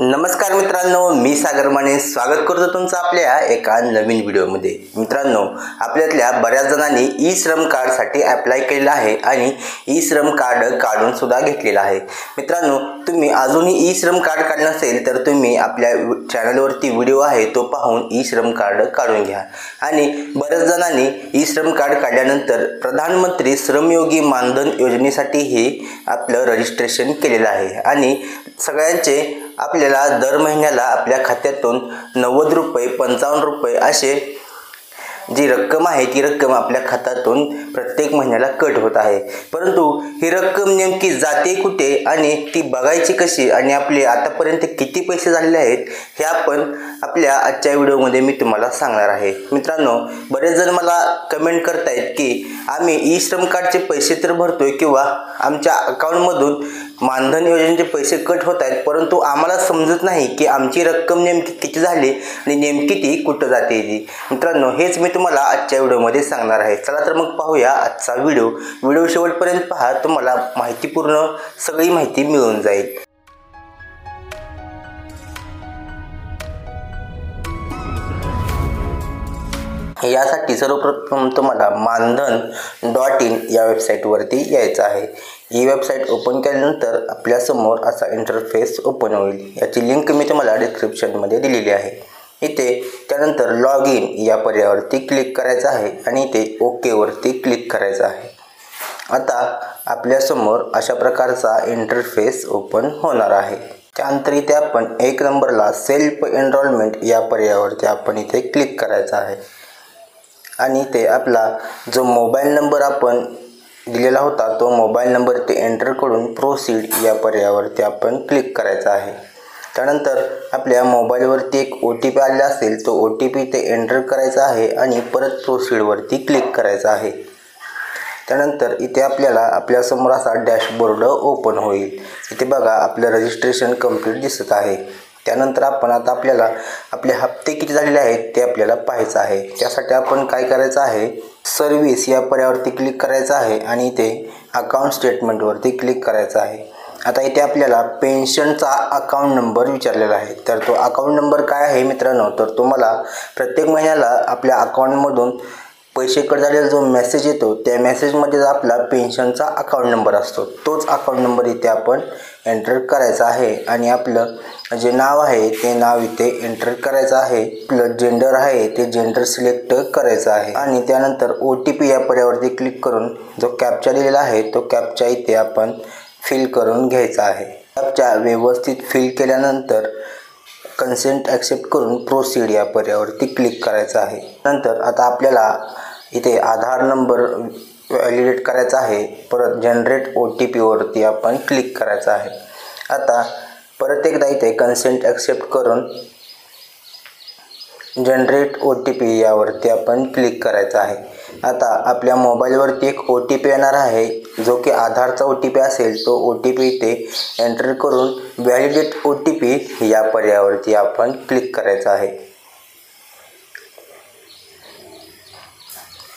नमस्कार मित्रांनो, मी सागर माने स्वागत करतो तुमचं आपल्या एका नवीन व्हिडिओमध्ये। मित्रांनो, आपल्यातल्या बऱ्याच जणांनी ई श्रम कार्डसाठी अप्लाय केलेला आहे आणि ई श्रम कार्ड काढून सुद्धा घेतलेला आहे। मित्रांनो, तुम्ही अजूनही ई श्रम कार्ड काढलं नसेल तर तुम्ही आपल्या चॅनलवरती व्हिडिओ आहे तो पाहून ई श्रम कार्ड काढून घ्या। आणि बऱ्याच जणांनी ई श्रम कार्ड काढल्यानंतर प्रधानमंत्री श्रमयोगी मानधन योजनेसाठी हे आपलं रजिस्ट्रेशन केलेलं आहे आणि सगळ्यांचे आपल्याला दर महिन्याला आपल्या खात्यातून 90 रुपये 55 रुपये असे जी रक्कम आहे ती रक्कम आपल्या खात्यातून प्रत्येक महिन्याला कट होत आहे। परंतु ही रक्कम नेमकी जाते कुठे आणि ती बघायची कशी आणि आपले आतापर्यंत किती पैसे झालेले आहेत हे आपण आपल्या आजच्या व्हिडिओमध्ये मी तुम्हाला सांगणार आहे। मित्रांनो, बरेच जण मला कमेंट करतायत की आम्ही ई श्रम कार्डचे पैसे तर भरतोय किंवा आमच्या अकाउंटमधून मानधन योजनेचे पैसे कट होत आहेत, परंतु आम्हाला समजत नाही की आमची रक्कम नेमकी किती झाली आणि नेमकी ती कुठं जाते ती। मित्रांनो, हेच मी तुम्हाला आजच्या व्हिडिओमध्ये सांगणार आहे। चला तर मग पाहूया आजचा व्हिडिओ शेवटपर्यंत पहा, तुम्हाला माहितीपूर्ण सगळी माहिती मिळून जाईल। यासाठी सर्वप्रथम तुम्हाला मानधन.in या वेबसाईटवरती यायचं आहे। ही वेबसाईट ओपन केल्यानंतर आपल्यासमोर असा इंटरफेस ओपन होईल। याची लिंक मी तुम्हाला डिस्क्रिप्शनमध्ये दिलेली आहे। इथे त्यानंतर लॉग इन या पर्यायावरती क्लिक करायचं आहे आणि इथे ओके वरती क्लिक करायचं आहे। आता आपल्यासमोर अशा प्रकारचा इंटरफेस ओपन होणार आहे। त्यानंतर इथे आपण 1 नंबरला सेल्फ एनरोलमेंट या पर्यायावरती आपण इथे क्लिक करायचं आहे आणि ते आपला जो मोबाईल नंबर आपण दिलेला होता तो मोबाईल नंबर ते एंटर करून प्रोसीड या पर्यायावरती आपण क्लिक करायचा आहे। त्यानंतर आपल्या मोबाईलवरती एक OTP आलेला असेल तो OTP ते एंटर करायचा आहे आणि परत प्रोसीडवरती क्लिक करायचा आहे। त्यानंतर इथे आपल्याला आपल्यासमोर असा डॅशबोर्ड ओपन होईल। इथे बघा आपलं रजिस्ट्रेशन कंप्लीट दिसत आहे। त्यानंतर आपल्याला आपले हप्ते किती झालेले आहेत ते आपल्याला पाहायचं आहे। त्यासाठी आपण काय करायचं आहे, सर्व्हिस या पर्यायावरती क्लिक करायचं आहे आणि इथे अकाउंट स्टेटमेंटवरती क्लिक करायचं आहे। आता इथे आपल्याला पेन्शनचा अकाउंट नंबर विचारलेला आहे, तर तो अकाउंट नंबर काय आहे मित्रांनो, तर तुम्हाला प्रत्येक महिन्याला आपल्या अकाउंटमधून पैसे कट झालेला जो मेसेज येतो त्या मेसेजमध्ये आपला पेन्शनचा अकाउंट नंबर असतो, तोच अकाउंट नंबर इथे आपण एंटर करायचा आहे आणि आपलं जे नाव आहे ते नाव इथे एंटर करायचं आहे। आपलं जेंडर आहे ते जेंडर सिलेक्ट करायचं आहे आणि त्यानंतर OTP या पर्यायावरती क्लिक करून जो कॅप्चा दिलेला आहे तो कॅप्चा इथे आपण फिल करून घ्यायचा आहे। कॅप्चा व्यवस्थित फिल केल्यानंतर कन्सेंट ॲक्सेप्ट करून प्रोसीड या पर्यायावरती क्लिक करायचं आहे। नंतर आता आपल्याला इथे आधार नंबर व्हॅलिडेट करायचा आहे। परत जनरेट OTP वरती आपण क्लिक करायचं आहे। आता परत एकदा इथे कन्सेंट ॲक्सेप्ट करून जनरेट OTP यावरती आपण क्लिक करायचं आहे। आता आपल्या मोबाईलवरती एक OTP येणार आहे, जो की आधारचा OTP असेल तो OTP इथे एंटर करून व्हॅलिडेट OTP या पर्यायावरती आपण क्लिक करायचं आहे।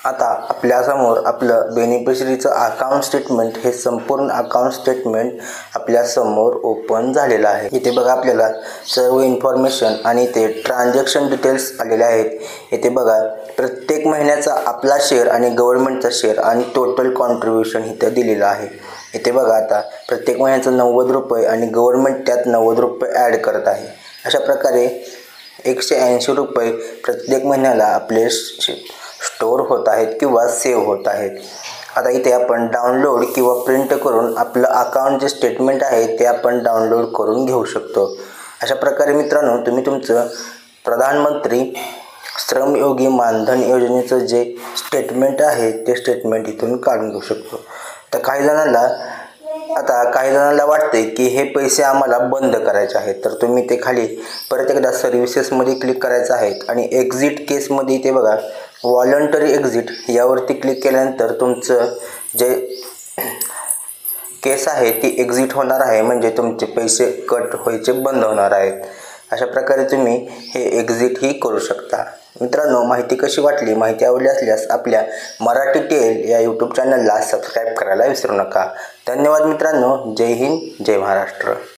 आता आपल्यासमोर आपलं बेनिफिशरीचं अकाउंट स्टेटमेंट हे संपूर्ण अकाउंट स्टेटमेंट आपल्यासमोर ओपन झालेलं आहे। इथे बघा आपल्याला सर्व इन्फॉर्मेशन आणि ते ट्रान्झॅक्शन डिटेल्स आलेले आहेत। इथे बघा प्रत्येक महिन्याचा आपला शेअर आणि गव्हर्नमेंटचा शेअर आणि टोटल कॉन्ट्रीब्युशन इथे दिलेलं आहे। इथे बघा आता प्रत्येक महिन्याचं 90 रुपये आणि गव्हर्नमेंट त्यात 90 रुपये ॲड करत आहे। अशा प्रकारे 180 रुपये प्रत्येक महिन्याला आपले स्टोअर होत आहेत किंवा सेव्ह होत आहेत। आता इथे आपण डाउनलोड किंवा प्रिंट करून आपलं अकाउंट जे स्टेटमेंट आहे ते आपण डाउनलोड करून घेऊ शकतो। अशा प्रकारे मित्रांनो, तुम्ही तुमचं प्रधानमंत्री श्रमयोगी मानधन योजनेचं जे स्टेटमेंट आहे ते स्टेटमेंट इथून काढून घेऊ शकतो। तर काही जणांना वाटते की हे पैसे आम्हाला बंद करायचे आहेत, तर तुम्ही ते खाली परत एकदा सर्व्हिसेसमध्ये क्लिक करायचं आहे आणि एक्झिट केसमध्ये इथे बघा व्हॉलंटरी एक्झिट यावरती क्लिक केल्यानंतर तुमचं जे केस आहे ती एक्झिट होणार आहे, म्हणजे तुमचे पैसे कट व्हायचे बंद होणार आहेत। अशा प्रकारे तुम्ही हे एक्झिट ही करू शकता। मित्रांनो, माहिती कशी वाटली, माहिती आवडली असल्यास आपल्या मराठी टेल या यूट्यूब चॅनलला सबस्क्राईब करायला विसरू नका। धन्यवाद मित्रांनो। जय हिंद, जय महाराष्ट्र।